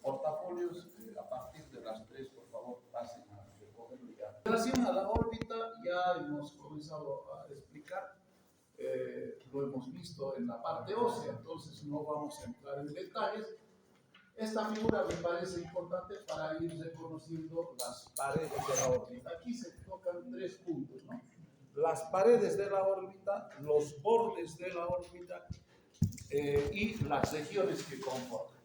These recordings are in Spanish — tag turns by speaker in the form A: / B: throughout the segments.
A: portafolios, a partir de las 3, por favor, pasen a recogerlo ya. En relación a la órbita, ya hemos comenzado a explicar, lo hemos visto en la parte ósea, entonces no vamos a entrar en detalles. Esta figura me parece importante para ir reconociendo las paredes de la órbita. Aquí se tocan 3 puntos, ¿no? Las paredes de la órbita, los bordes de la órbita y las regiones que conforman.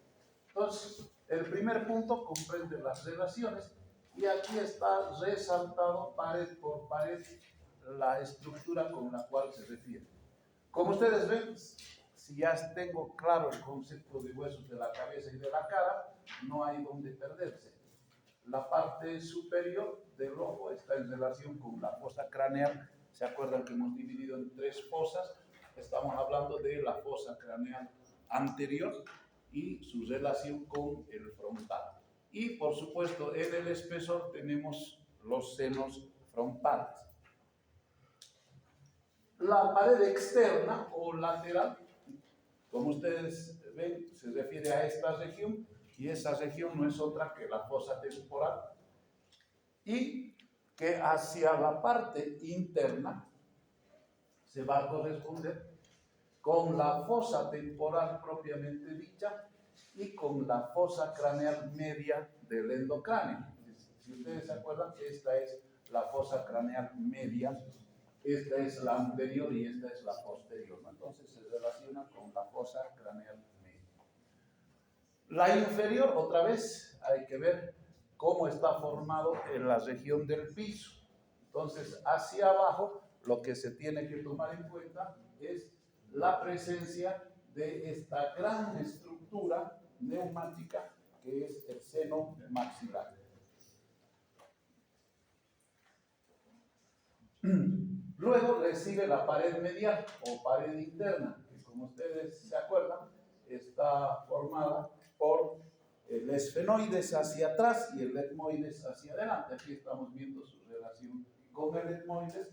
A: Entonces, el primer punto comprende las relaciones y aquí está resaltado pared por pared la estructura con la cual se refiere. Como ustedes ven, si ya tengo claro el concepto de huesos de la cabeza y de la cara, no hay donde perderse. La parte superior del ojo está en relación con la fosa craneal. ¿Se acuerdan que hemos dividido en 3 fosas? Estamos hablando de la fosa craneal anterior y su relación con el frontal. Y por supuesto, en el espesor tenemos los senos frontales. La pared externa o lateral, como ustedes ven, se refiere a esta región, y esa región no es otra que la fosa temporal, y que hacia la parte interna se va a corresponder con la fosa temporal propiamente dicha y con la fosa craneal media del endocráneo. Si ustedes se acuerdan, esta es la fosa craneal media, esta es la anterior y esta es la posterior, ¿no? Entonces se relaciona con la fosa craneal media. La inferior, otra vez, hay que ver cómo está formado en la región del piso. Entonces, hacia abajo, lo que se tiene que tomar en cuenta es la presencia de esta gran estructura neumática que es el seno maxilar. Luego recibe la pared medial o pared interna, que como ustedes se acuerdan, está formada por el esfenoides hacia atrás y el etmoides hacia adelante. Aquí estamos viendo su relación con el etmoides,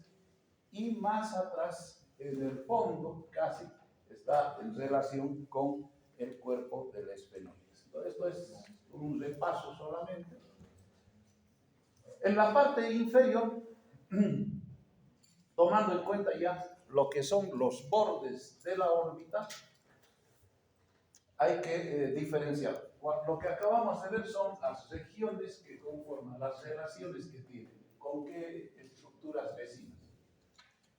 A: y más atrás, en el fondo, casi, está en relación con el cuerpo del esfenoides. Entonces, esto es un repaso solamente. En la parte inferior, tomando en cuenta ya lo que son los bordes de la órbita, hay que diferenciar. Lo que acabamos de ver son las regiones que conforman, las relaciones que tienen, con qué estructuras vecinas.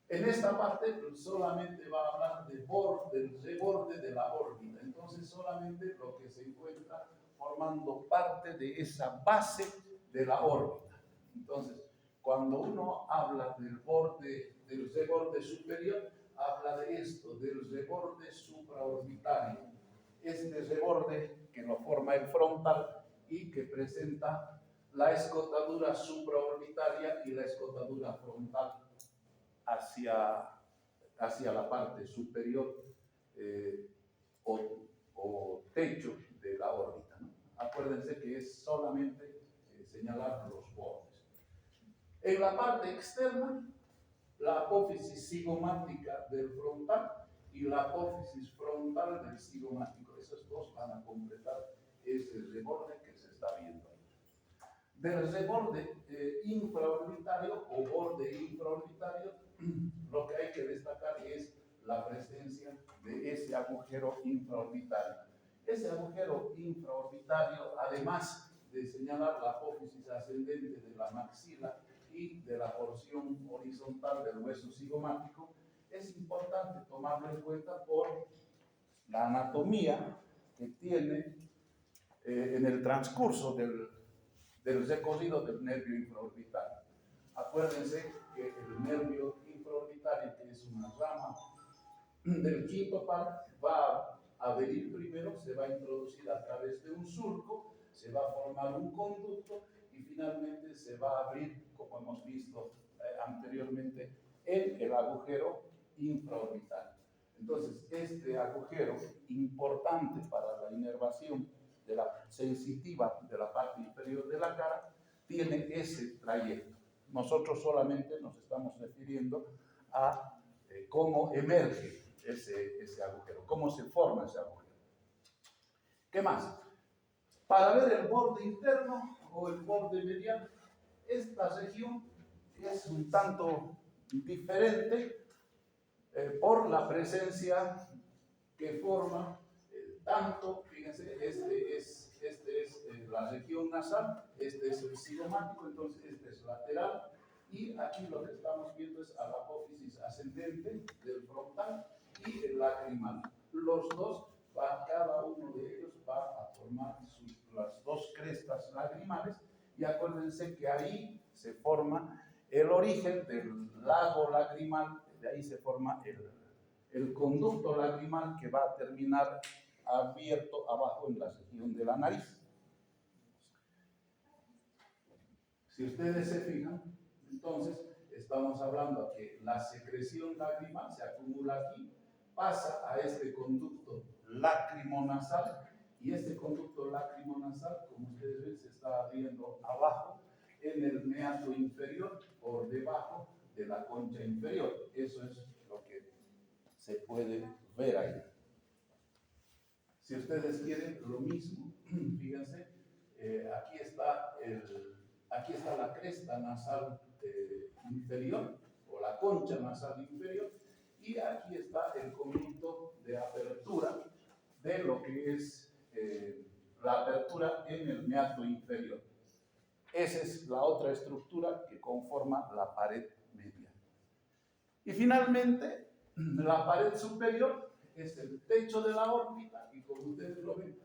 A: En esta parte solamente va a hablar del reborde de la órbita, entonces solamente lo que se encuentra formando parte de esa base de la órbita. Entonces, cuando uno habla del reborde superior, habla de esto, del reborde supraorbitario. Este reborde que lo forma el frontal y que presenta la escotadura supraorbitaria y la escotadura frontal hacia la parte superior o techo de la órbita, ¿no? Acuérdense que es solamente señalar los bordes. En la parte externa, la apófisis cigomática del frontal y la apófisis frontal del cigomático. Esos dos van a completar ese reborde que se está viendo ahí. Del reborde infraorbitario o borde infraorbitario, lo que hay que destacar es la presencia de ese agujero infraorbitario. Ese agujero infraorbitario, además de señalar la apófisis ascendente de la maxila y de la porción horizontal del hueso cigomático, es importante tomarlo en cuenta por la anatomía que tiene en el transcurso del recorrido del nervio infraorbitario. Acuérdense que el nervio infraorbitario, que es una rama del quinto par, va a venir primero, se va a introducir a través de un surco, se va a formar un conducto y finalmente se va a abrir, como hemos visto anteriormente, en el agujero infraorbitario. Entonces, este agujero, importante para la inervación de la sensitiva de la parte inferior de la cara, tiene ese trayecto. Nosotros solamente nos estamos refiriendo a cómo emerge ese agujero, cómo se forma ese agujero. ¿Qué más? Para ver el borde interno o el borde medial, esta región es un tanto diferente por la presencia que forma tanto, fíjense, este es la región nasal, este es el cigomático, entonces este es lateral, y aquí lo que estamos viendo es a la apófisis ascendente del frontal y el lacrimal. Los dos, cada uno de ellos va a formar las dos crestas lagrimales, y acuérdense que ahí se forma el origen del lago lagrimal, de ahí se forma el conducto lagrimal que va a terminar abierto abajo en la región de la nariz. Si ustedes se fijan, entonces estamos hablando que la secreción lagrimal se acumula aquí, pasa a este conducto lacrimonasal, y este conducto lacrimonasal, como ustedes ven, se está abriendo abajo en el meato inferior, por debajo de la concha inferior. Eso es lo que se puede ver ahí. Si ustedes quieren lo mismo, fíjense, aquí está la cresta nasal inferior, o la concha nasal inferior, y aquí está el conducto de apertura de lo que es la apertura en el meato inferior. Esa es la otra estructura que conforma la pared media. Y finalmente, la pared superior es el techo de la órbita, y como ustedes lo ven,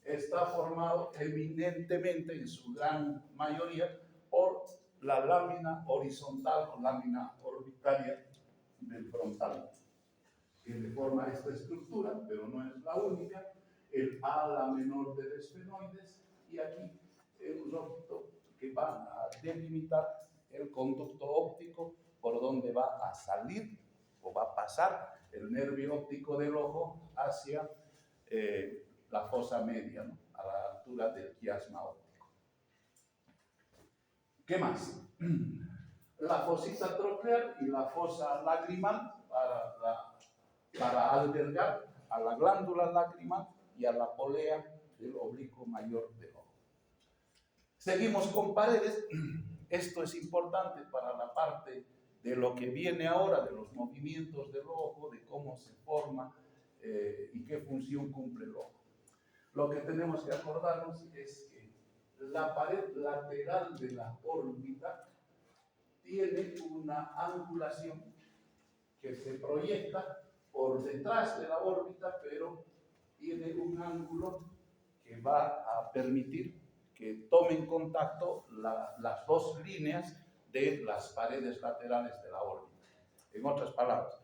A: está formado eminentemente, en su gran mayoría, por la lámina horizontal o lámina orbitaria del frontal, que le forma esta estructura, pero no es la única, el ala menor del esfenoides, y aquí un ojito que va a delimitar el conducto óptico por donde va a salir o va a pasar el nervio óptico del ojo hacia la fosa media, ¿no?, a la altura del quiasma óptico. ¿Qué más? La fosita troclear y la fosa lagrimal para albergar a la glándula lacrimal y a la polea del oblicuo mayor del ojo. Seguimos con paredes. Esto es importante para la parte de lo que viene ahora, de los movimientos del ojo, de cómo se forma y qué función cumple el ojo. Lo que tenemos que acordarnos es que la pared lateral de la órbita tiene una angulación que se proyecta por detrás de la órbita, pero tiene un ángulo que va a permitir que tomen contacto las dos líneas de las paredes laterales de la órbita. En otras palabras,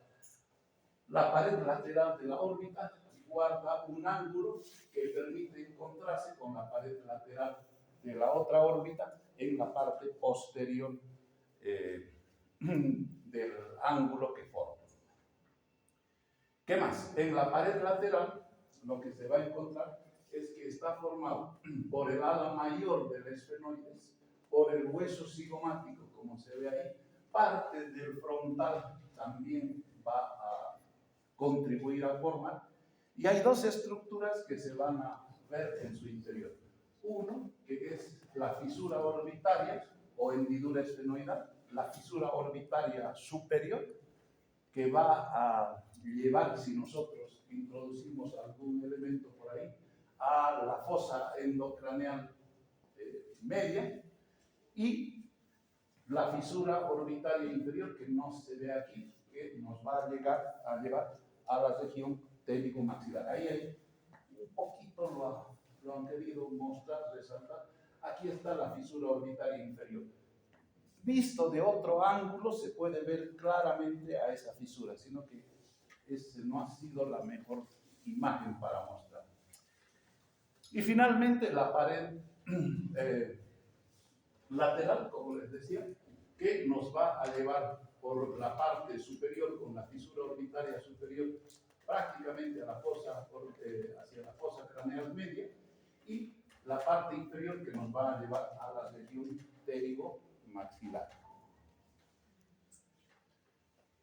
A: la pared lateral de la órbita guarda un ángulo que permite encontrarse con la pared lateral de la otra órbita en la parte posterior del ángulo que forma. ¿Qué más? En la pared lateral lo que se va a encontrar es que está formado por el ala mayor del esfenoides, por el hueso cigomático, como se ve ahí, parte del frontal también va a contribuir a formar, y hay dos estructuras que se van a ver en su interior. Uno, que es la fisura orbitaria o hendidura esfenoidal, la fisura orbitaria superior, que va a llevar, si nosotros introducimos algún elemento por ahí, a la fosa endocraneal media, y la fisura orbitaria inferior, que no se ve aquí, que nos va a llevar a la región télico-maxilar. Ahí hay un poquito lo han querido mostrar, resaltar. Aquí está la fisura orbitaria inferior. Visto de otro ángulo se puede ver claramente a esa fisura, sino que no ha sido la mejor imagen para mostrar. Y finalmente la pared lateral, como les decía, que nos va a llevar por la parte superior, con la fisura orbitaria superior, prácticamente a la fosa, hacia la fosa craneal media, y la parte inferior que nos va a llevar a la región pterigo-maxilar.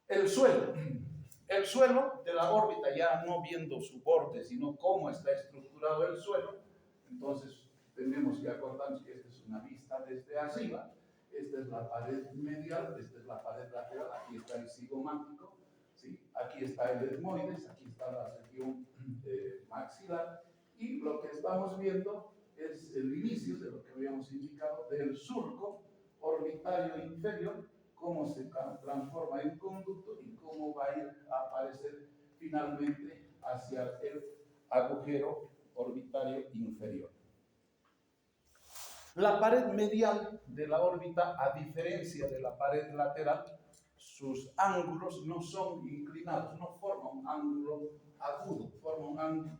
A: El suelo de la órbita, ya no viendo su borde, sino cómo está estructurado el suelo, entonces acordamos que esta es una vista desde arriba, esta es la pared medial, esta es la pared lateral, aquí está el cigomático, ¿sí? Aquí está el etmoides, aquí está la región maxilar, y lo que estamos viendo es el inicio de lo que habíamos indicado del surco orbitario inferior, cómo se transforma en conducto y cómo va a ir a aparecer finalmente hacia el agujero orbitario inferior. La pared medial de la órbita, a diferencia de la pared lateral, sus ángulos no son inclinados, no forman un ángulo agudo, forman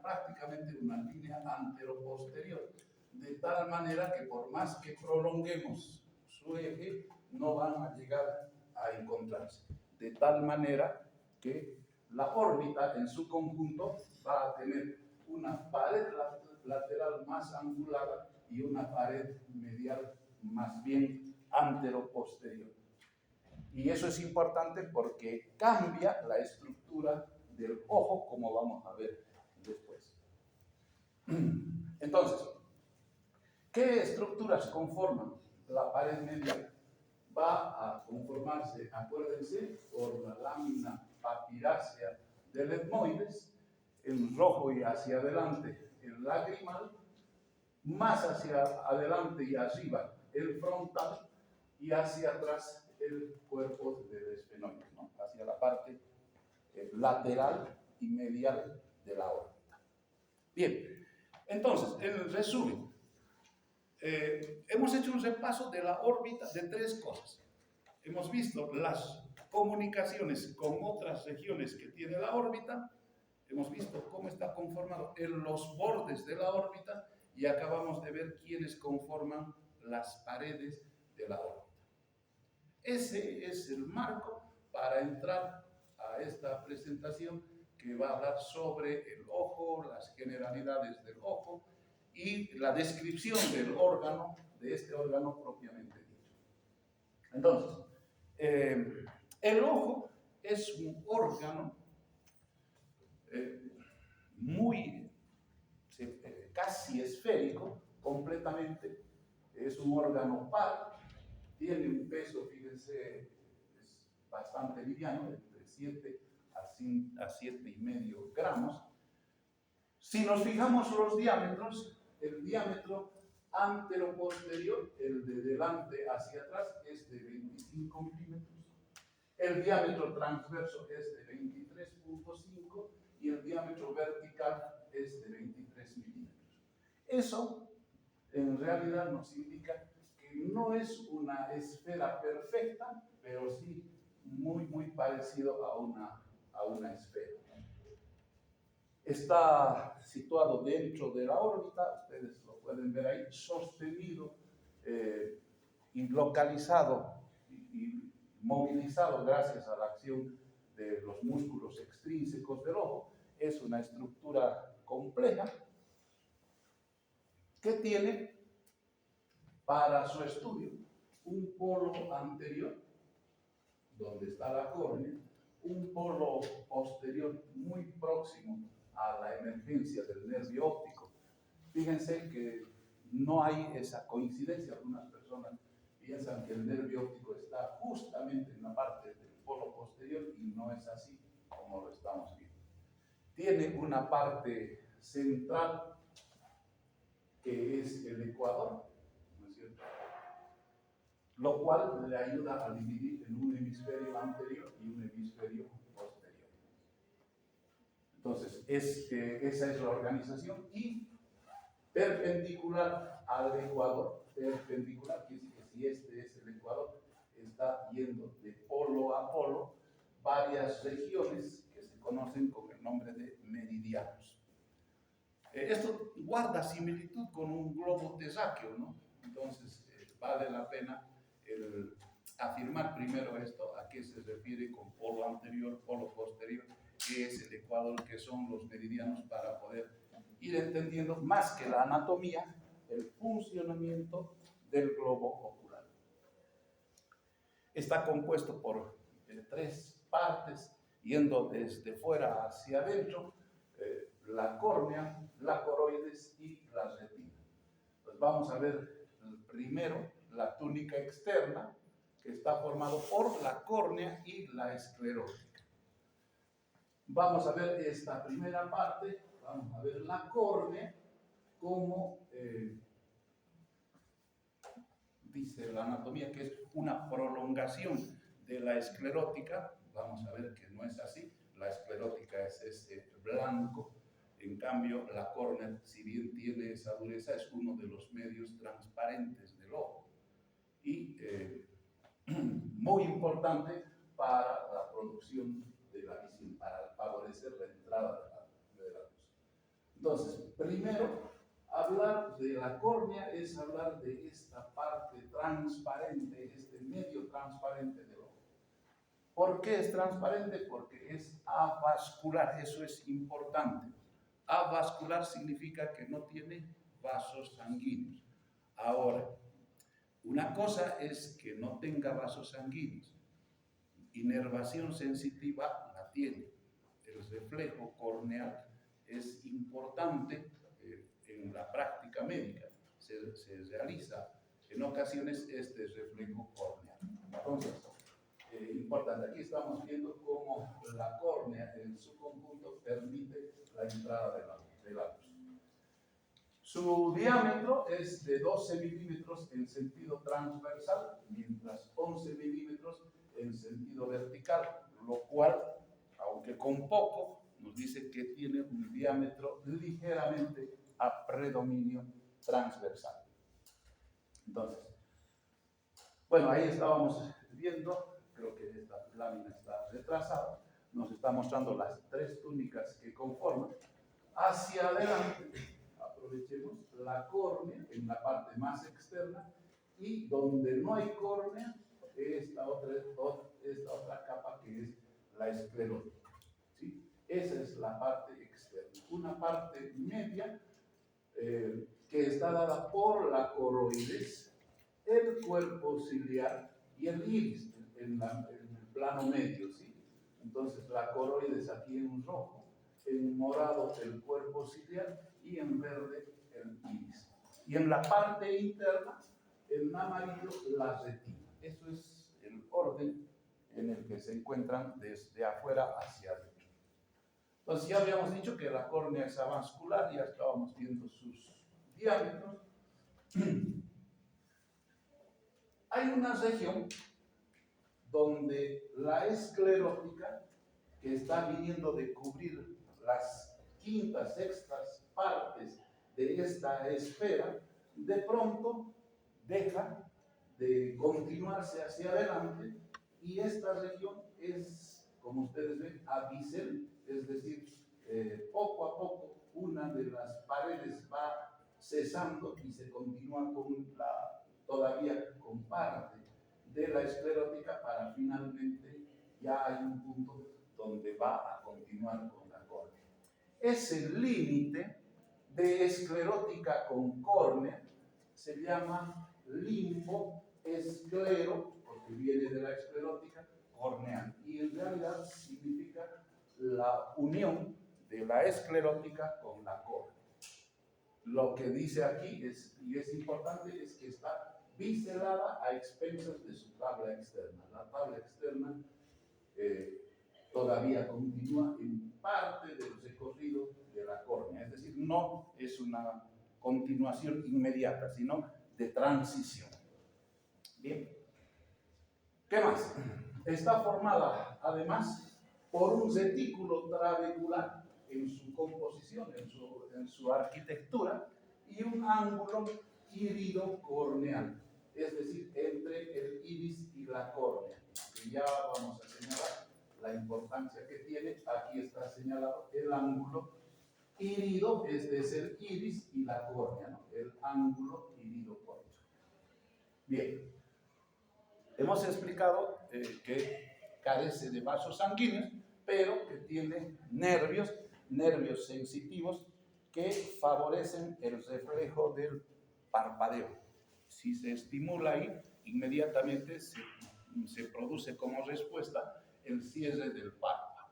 A: prácticamente una línea antero-posterior, de tal manera que por más que prolonguemos su eje, no van a llegar a encontrarse. De tal manera que la órbita en su conjunto va a tener una pared lateral más angulada y una pared medial más bien antero-posterior. Y eso es importante porque cambia la estructura del ojo, como vamos a ver después. Entonces, ¿qué estructuras conforman la pared medial? Va a conformarse, acuérdense, por la lámina papirácea del etmoides, en rojo y hacia adelante el lagrimal, más hacia adelante y arriba el frontal y hacia atrás el cuerpo del esfenoide, ¿no? Hacia la parte lateral y medial de la órbita. Bien, entonces, en resumen, hemos hecho un repaso de la órbita de tres cosas. Hemos visto las comunicaciones con otras regiones que tiene la órbita, hemos visto cómo está conformado en los bordes de la órbita y acabamos de ver quiénes conforman las paredes de la órbita. Ese es el marco para entrar a esta presentación que va a hablar sobre el ojo, las generalidades del ojo y la descripción del órgano, de este órgano propiamente dicho. Entonces, el ojo es un órgano casi esférico, completamente, es un órgano par, tiene un peso, fíjense, es bastante liviano, entre 7 a 7,5 gramos. Si nos fijamos los diámetros, el diámetro antero-posterior, el de delante hacia atrás, es de 25 milímetros. El diámetro transverso es de 23,5 y el diámetro vertical es de 23 milímetros. Eso en realidad nos indica que no es una esfera perfecta, pero sí muy parecido a una esfera. Está situado dentro de la órbita, ustedes lo pueden ver ahí, sostenido y localizado y movilizado gracias a la acción de los músculos extrínsecos del ojo. Es una estructura compleja que tiene para su estudio un polo anterior, donde está la córnea, un polo posterior muy próximo a la emergencia del nervio óptico. Fíjense que no hay esa coincidencia. Algunas personas piensan que el nervio óptico está justamente en la parte del polo posterior y no es así como lo estamos viendo. Tiene una parte central que es el ecuador, ¿no es cierto? Lo cual le ayuda a dividir en un hemisferio anterior y un hemisferio posterior. Entonces, esa es la organización y perpendicular al ecuador, perpendicular, quiere decir que si este es el ecuador, está yendo de polo a polo varias regiones que se conocen con el nombre de meridianos. Esto guarda similitud con un globo terráqueo, ¿no? Entonces, vale la pena afirmar primero esto, a qué se refiere con polo anterior, polo posterior, qué es el ecuador, qué son los meridianos, para poder ir entendiendo más que la anatomía, el funcionamiento del globo ocular. Está compuesto por tres partes, yendo desde fuera hacia adentro, la córnea, la coroides y la retina. vamos a ver primero la túnica externa, que está formado por la córnea y la esclerótica. Vamos a ver esta primera parte, vamos a ver la córnea, como dice la anatomía, que es una prolongación de la esclerótica. Vamos a ver que no es así. La esclerótica es este blanco. En cambio, la córnea, si bien tiene esa dureza, es uno de los medios transparentes del ojo. Y muy importante para la producción de la visión, para favorecer la entrada de la luz. Entonces, primero, hablar de la córnea es hablar de esta parte transparente, este medio transparente del ojo. ¿Por qué es transparente? Porque es avascular, eso es importante. Avascular significa que no tiene vasos sanguíneos. Ahora, una cosa es que no tenga vasos sanguíneos. Inervación sensitiva la tiene. El reflejo corneal es importante en la práctica médica. Se realiza en ocasiones este reflejo corneal. Entonces, importante, aquí estamos viendo cómo la córnea en su conjunto permite la entrada de la luz. Su diámetro es de 12 milímetros en sentido transversal, mientras 11 milímetros en sentido vertical, lo cual, aunque con poco, nos dice que tiene un diámetro ligeramente a predominio transversal. Entonces, bueno, ahí estábamos viendo, creo que esta lámina está retrasada, nos está mostrando las tres túnicas que conforman. Hacia adelante, aprovechemos la córnea en la parte más externa, y donde no hay córnea, esta otra capa que es la esclerótica. ¿Sí? Esa es la parte externa. Una parte media que está dada por la coroides, el cuerpo ciliar y el iris en el plano medio. ¿Sí? Entonces la coroides aquí en rojo, en morado el cuerpo ciliar y en verde el iris. Y en la parte interna, en amarillo, la retina. Eso es el orden en el que se encuentran desde afuera hacia adentro. Entonces ya habíamos dicho que la córnea es avascular, ya estábamos viendo sus diámetros. Hay una región donde la esclerótica, que está viniendo de cubrir las quintas, sextas partes de esta esfera, de pronto deja de continuarse hacia adelante, y esta región es, como ustedes ven, abisal, es decir, poco a poco una de las paredes va cesando y se continúa todavía con parte de la esclerótica, para finalmente ya hay un punto donde va a continuar con la córnea. Ese límite de esclerótica con córnea se llama limbo esclero, porque viene de la esclerótica corneal, y en realidad significa la unión de la esclerótica con la córnea. Lo que dice aquí y es importante, es que está biselada a expensas de su tabla externa. La tabla externa todavía continúa en parte del recorrido de la córnea, es decir, no es una continuación inmediata, sino de transición. Bien, ¿qué más? Está formada además por un retículo trabecular en su composición, en su arquitectura, y un ángulo irido corneal, es decir, entre el iris y la córnea, que ya vamos a señalar la importancia que tiene. Aquí está señalado el ángulo irido, es decir, el iris y la córnea, ¿no? El ángulo irido córneo. Bien, hemos explicado que carece de vasos sanguíneos, pero que tiene nervios sensitivos que favorecen el reflejo del parpadeo. Si se estimula ahí, inmediatamente se produce como respuesta el cierre del párpado.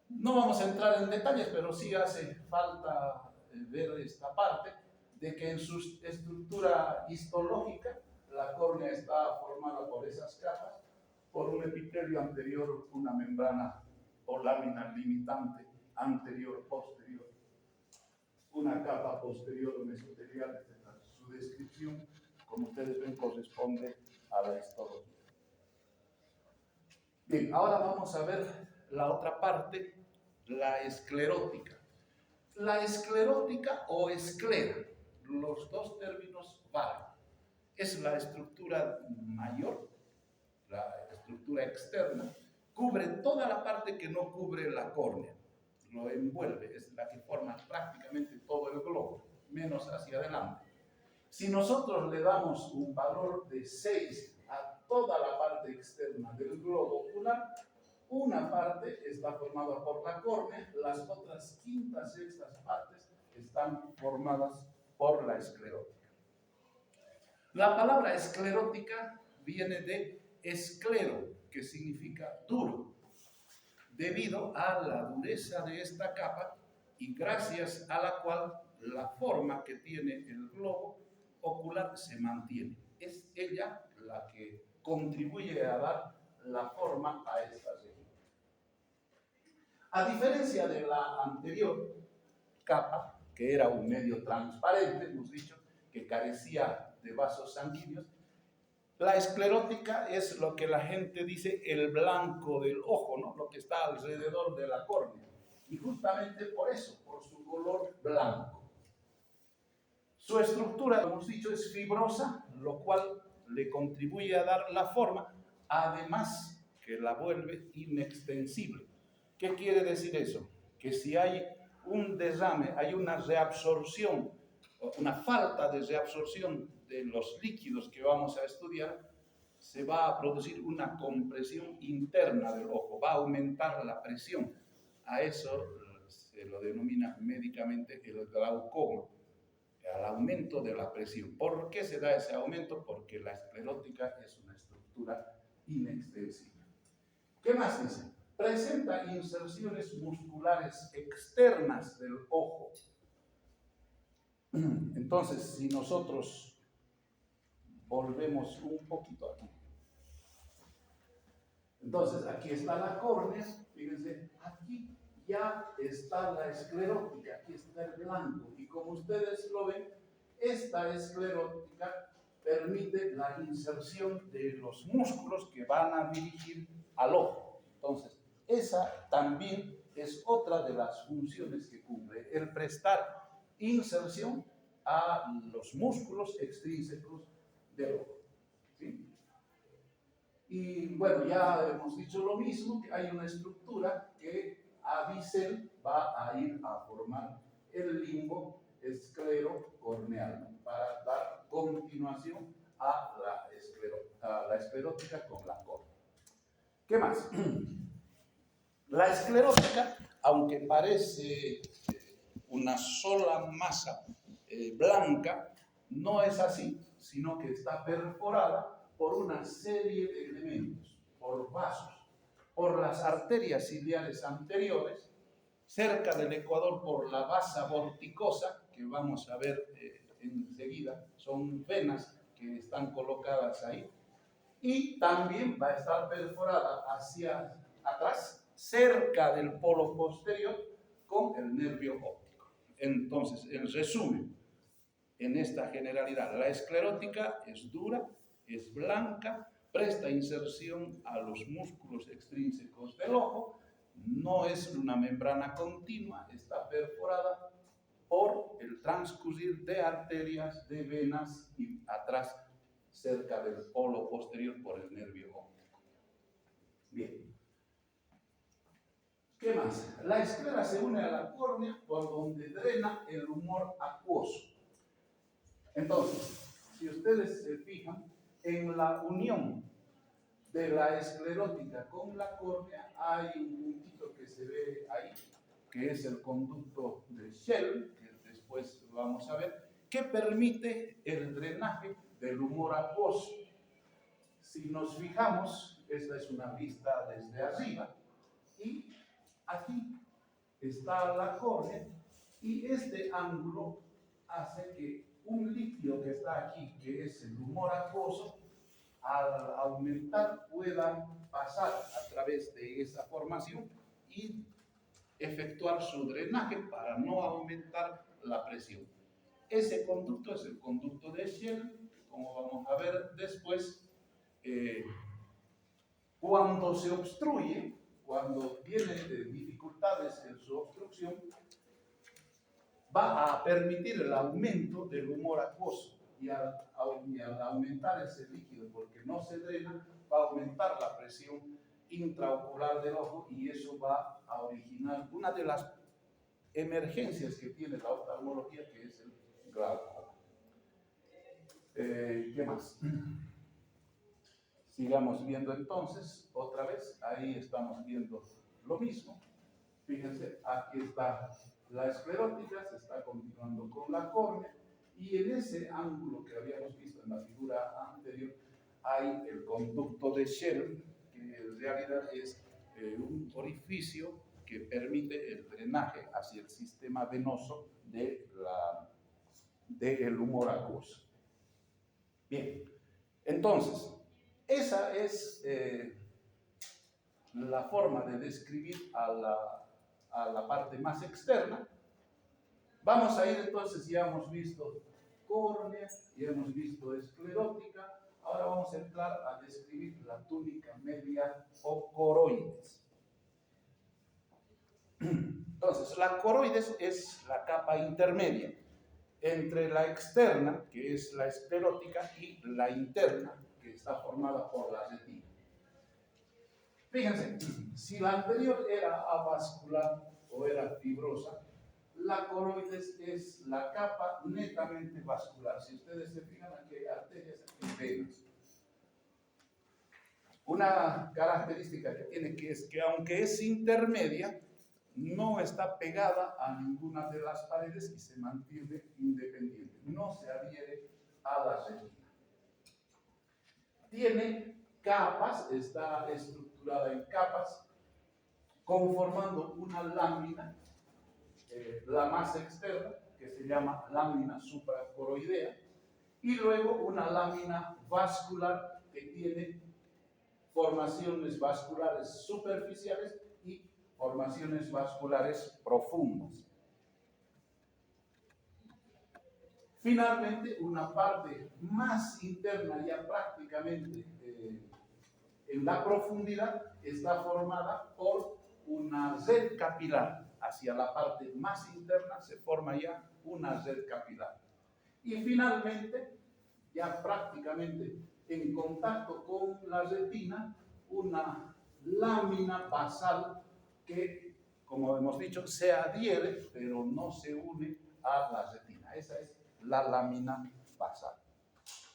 A: No vamos a entrar en detalles, pero sí hace falta ver esta parte de que en su estructura histológica la córnea está formada por esas capas, por un epitelio anterior, una membrana o lámina limitante anterior-posterior, una capa posterior mesotelial, etc. Su descripción, como ustedes ven, corresponde a la histología. Bien, ahora vamos a ver la otra parte, la esclerótica. La esclerótica o esclera, los dos términos valen. Es la estructura mayor, la estructura externa, cubre toda la parte que no cubre la córnea, lo envuelve, es la que forma prácticamente todo el globo, menos hacia adelante. Si nosotros le damos un valor de 6 a toda la parte externa del globo ocular, una parte está formada por la córnea, las otras quintas, sextas partes están formadas por la esclerótica. La palabra esclerótica viene de esclero, que significa duro, debido a la dureza de esta capa y gracias a la cual la forma que tiene el globo ocular se mantiene. Es ella la que contribuye a dar la forma a esta región. A diferencia de la anterior capa, que era un medio transparente, hemos dicho, que carecía de vasos sanguíneos, la esclerótica es lo que la gente dice el blanco del ojo, ¿no? Lo que está alrededor de la córnea. Y justamente por eso, por su color blanco. Su estructura, como hemos dicho, es fibrosa, lo cual le contribuye a dar la forma, además que la vuelve inextensible. ¿Qué quiere decir eso? Que si hay un derrame, hay una reabsorción, una falta de reabsorción de los líquidos que vamos a estudiar, se va a producir una compresión interna del ojo, va a aumentar la presión. A eso se lo denomina médicamente el glaucoma, al aumento de la presión. ¿Por qué se da ese aumento? Porque la esclerótica es una estructura inextensible. ¿Qué más dice? Presenta inserciones musculares externas del ojo. Entonces, si nosotros volvemos un poquito aquí. Entonces, aquí está la córnea, fíjense, aquí ya está la esclerótica, aquí está el blanco. Y como ustedes lo ven, esta esclerótica permite la inserción de los músculos que van a dirigir al ojo. Entonces, esa también es otra de las funciones que cumple, el prestar inserción a los músculos extrínsecos del ojo. ¿Sí? Y bueno, ya hemos dicho lo mismo, que hay una estructura que a bisel va a ir a formar el limbo esclerocorneal para dar continuación a la esclerótica con la córnea. ¿Qué más? La esclerótica, aunque parece una sola masa blanca, no es así, sino que está perforada por una serie de elementos, por vasos, por las arterias ciliares anteriores, cerca del ecuador por la vasa vorticosa, que vamos a ver enseguida, son venas que están colocadas ahí, y también va a estar perforada hacia atrás, cerca del polo posterior, con el nervio óptico. Entonces, en resumen, en esta generalidad, la esclerótica es dura, es blanca, presta inserción a los músculos extrínsecos del ojo, no es una membrana continua, está perforada por el transcurrir de arterias, de venas y atrás, cerca del polo posterior, por el nervio óptico. Bien. ¿Qué más? La esclera se une a la córnea por donde drena el humor acuoso. Entonces, si ustedes se fijan, en la unión de la esclerótica con la córnea hay un puntito que se ve ahí, que es el conducto de Shell, que después vamos a ver, que permite el drenaje del humor acuoso. Si nos fijamos, esta es una vista desde arriba, y aquí está la córnea, y este ángulo hace que un líquido que está aquí, que es el humor acuoso, al aumentar pueda pasar a través de esa formación y efectuar su drenaje para no aumentar la presión. Ese conducto es el conducto de Shell, como vamos a ver después. Cuando se obstruye, cuando tiene dificultades en su obstrucción, va a permitir el aumento del humor acuoso y al aumentar ese líquido, porque no se drena, va a aumentar la presión intraocular del ojo y eso va a originar una de las emergencias que tiene la oftalmología, que es el glaucoma. ¿Qué más? Sigamos viendo entonces, otra vez, ahí estamos viendo lo mismo. Fíjense, aquí está la esclerótica, se está continuando con la córnea, y en ese ángulo que habíamos visto en la figura anterior, hay el conducto de Shell, que en realidad es un orificio que permite el drenaje hacia el sistema venoso del humor acuoso. Bien, entonces, esa es la forma de describir a la parte más externa. Vamos a ir entonces, ya hemos visto córnea, ya hemos visto esclerótica, ahora vamos a entrar a describir la túnica media o coroides. Entonces, la coroides es la capa intermedia entre la externa, que es la esclerótica, y la interna, que está formada por la retina. Fíjense, si la anterior era avascular o era fibrosa, la coroides es la capa netamente vascular. Si ustedes se fijan, aquí hay arterias, aquí hay venas. Una característica que tiene es que aunque es intermedia, no está pegada a ninguna de las paredes y se mantiene independiente. No se adhiere a la retina. Tiene capas, está estructurada en capas, conformando una lámina, la más externa, que se llama lámina supracoroidea, y luego una lámina vascular que tiene formaciones vasculares superficiales y formaciones vasculares profundas. Finalmente, una parte más interna, ya prácticamente en la profundidad, está formada por una red capilar. Hacia la parte más interna se forma ya una red capilar. Y finalmente, ya prácticamente en contacto con la retina, una lámina basal que, como hemos dicho, se adhiere, pero no se une a la retina. Esa es la lámina basal.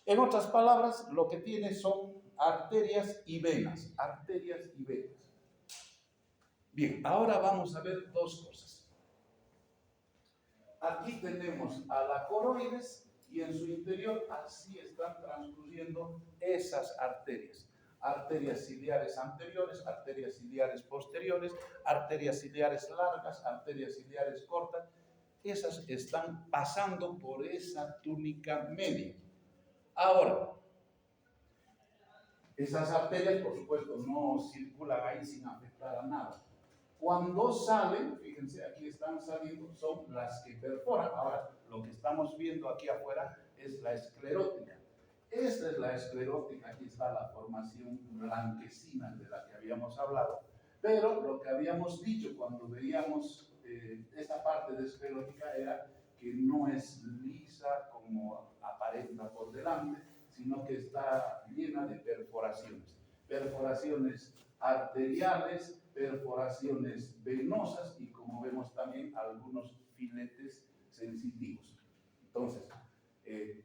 A: En otras palabras, lo que tiene son arterias y venas. Arterias y venas. Bien, ahora vamos a ver dos cosas. Aquí tenemos a la coroides y en su interior así están transcurriendo esas arterias. Arterias ciliares anteriores, arterias ciliares posteriores, arterias ciliares largas, arterias ciliares cortas. Esas están pasando por esa túnica media. Ahora, esas arterias, por supuesto, no circulan ahí sin afectar a nada. Cuando salen, fíjense, aquí están saliendo, son las que perforan. Ahora, lo que estamos viendo aquí afuera es la esclerótica. Esta es la esclerótica, aquí está la formación blanquecina de la que habíamos hablado. Pero lo que habíamos dicho cuando veíamos esta parte de esclerótica era que no es lisa como aparenta por delante, sino que está llena de perforaciones. Perforaciones arteriales, perforaciones venosas y, como vemos, también algunos filetes sensitivos. Entonces,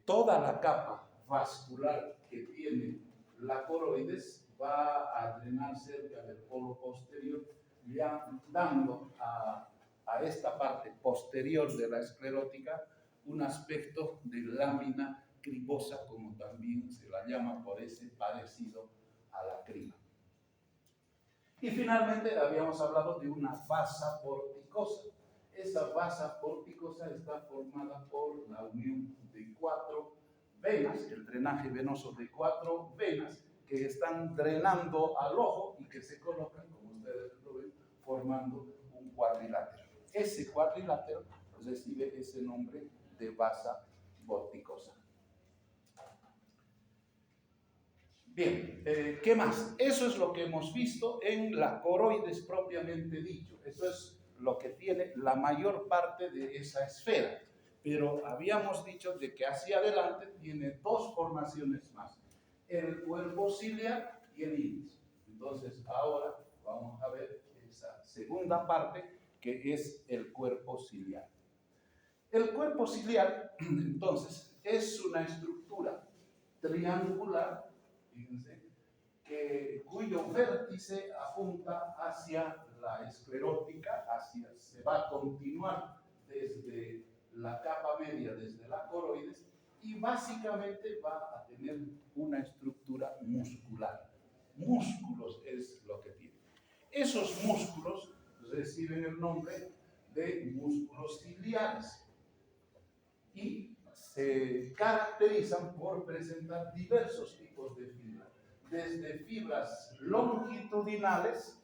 A: toda la capa vascular que tiene la coroides va a drenar cerca del polo posterior, ya dando a esta parte posterior de la esclerótica un aspecto de lámina cribosa, como también se la llama por ese parecido a la crina. Y finalmente habíamos hablado de una vasa porticosa. Esa vasa porticosa está formada por la unión de cuatro venas, el drenaje venoso de 4 venas que están drenando al ojo y que se colocan, como ustedes lo ven, formando un cuadrilátero. Ese cuadrilátero recibe ese nombre de vasa vorticosa. Bien, ¿qué más? Eso es lo que hemos visto en la coroides propiamente dicho. Eso es lo que tiene la mayor parte de esa esfera. Pero habíamos dicho de que hacia adelante tiene 2 formaciones más. El cuerpo ciliar y el iris. Entonces, ahora vamos a ver esa segunda parte que es el cuerpo ciliar. El cuerpo ciliar, entonces, es una estructura triangular, fíjense, cuyo vértice apunta hacia la esclerótica, se va a continuar desde la capa media, desde la coroides, y básicamente va a tener una estructura muscular. Músculos es lo que tiene. Esos músculos reciben el nombre de músculos ciliares y se caracterizan por presentar diversos tipos de fibras, desde fibras longitudinales,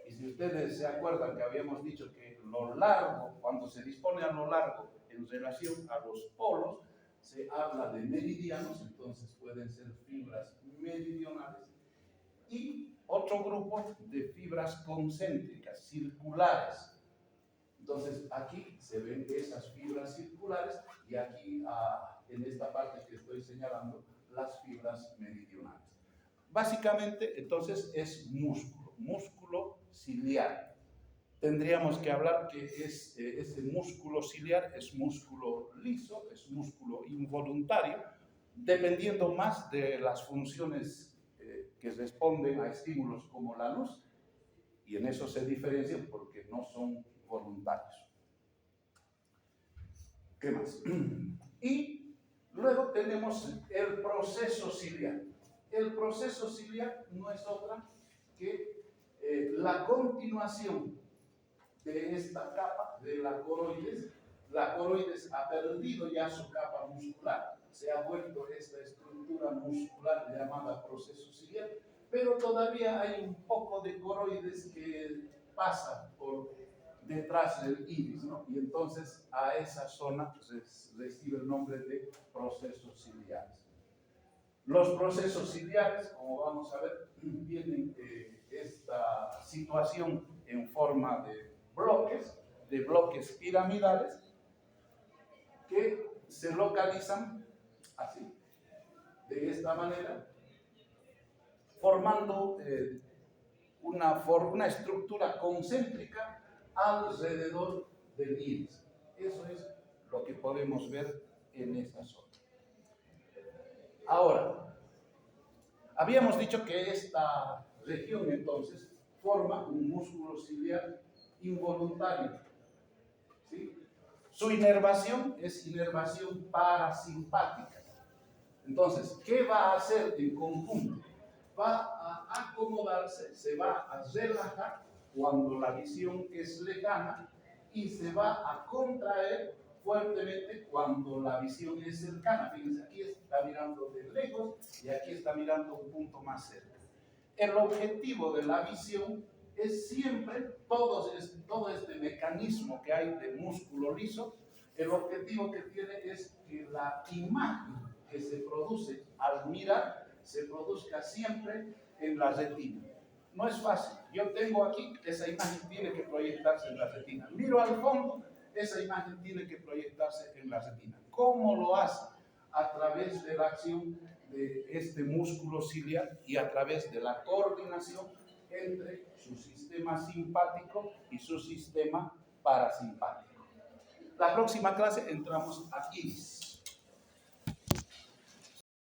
A: y si ustedes se acuerdan que habíamos dicho que lo largo, cuando se dispone a lo largo en relación a los polos, se habla de meridianos, entonces pueden ser fibras meridionales, y otro grupo de fibras concéntricas, circulares. Entonces aquí se ven esas fibras circulares y aquí en esta parte que estoy señalando las fibras meridionales. Básicamente entonces es músculo ciliar. Tendríamos que hablar que ese músculo ciliar es músculo liso, es músculo involuntario, dependiendo más de las funciones que responden a estímulos como la luz, y en eso se diferencian porque no son voluntarios. ¿Qué más? Y luego tenemos el proceso ciliar. El proceso ciliar no es otra que la continuación de esta capa de la coroides. La coroides ha perdido ya su capa muscular, se ha vuelto esta estructura muscular llamada proceso ciliar, pero todavía hay un poco de coroides que pasa por detrás del iris, ¿no? Y entonces a esa zona recibe el nombre de procesos ciliares. Los procesos ciliares, como vamos a ver, tienen esta situación en forma de bloques piramidales que se localizan así, de esta manera, formando una estructura concéntrica alrededor del iris. Eso es lo que podemos ver en esa zona. Ahora, habíamos dicho que esta región entonces forma un músculo ciliar involuntario, ¿sí? Su inervación es inervación parasimpática. Entonces, ¿qué va a hacer en conjunto? Va a acomodarse, se va a relajar cuando la visión es lejana y se va a contraer fuertemente cuando la visión es cercana. Fíjense, aquí está mirando de lejos y aquí está mirando un punto más cerca. El objetivo de la visión es siempre todo este mecanismo que hay de músculo liso. El objetivo que tiene es que la imagen que se produce al mirar se produzca siempre en la retina. No es fácil. Yo tengo aquí, esa imagen tiene que proyectarse en la retina. Miro al fondo, esa imagen tiene que proyectarse en la retina. ¿Cómo lo hace? A través de la acción de este músculo ciliar y a través de la coordinación entre su sistema simpático y su sistema parasimpático. La próxima clase entramos a iris.